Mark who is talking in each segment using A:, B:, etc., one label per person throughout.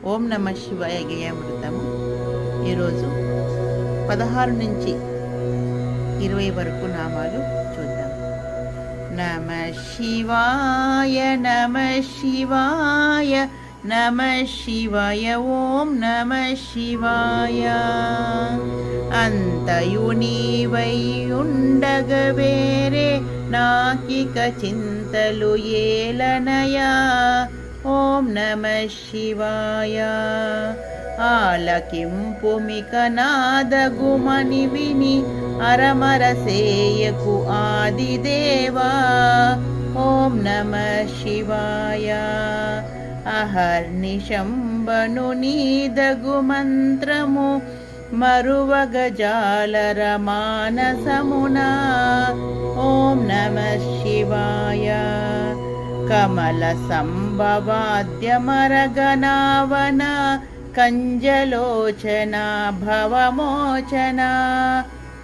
A: ఓం నమ శివాయ గేయామృతము. ఈరోజు 16 నుంచి 20 వరకు నామాలు చూద్దాం. నమ శివాయ నమ శివాయ నమ శివాయ ఓం నమ శివాయ. అంతయు నీవై ఉండగ వేరే నాకిక చింతలు ఏలనయా. ఓం నమ శివాయ. ఆలకింపుమిక నాదగుమని విని అరమరసేయకు ఆదిదేవా. ఓం నమ శివాయ. అహర్నిశంబను నీదగు మంత్రము మరువగ జాలర మానసమునా. ఓం నమ శివాయ. కమల సంభవాద్యమరగనావన కంజలోచన భవమోచన.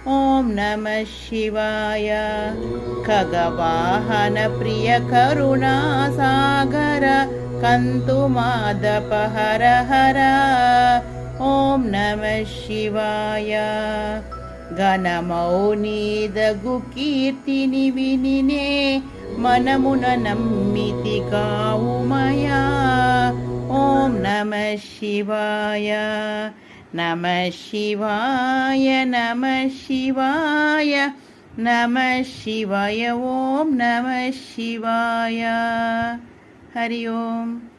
A: ఓం నమ శివాయ. ఖగవాహన ప్రియ కరుణా సాగర కంతుమాదపహర హర. ఓం నమ శివాయ. ఘనమౌనీదగు కీర్తిని వినినే మనమున నమ్మితి కావుమయా. ఓం నమ శివాయ. నమ శివాయ నమ శివాయ నమ శివాయ ఓం నమ శివాయ. హరి ఓం.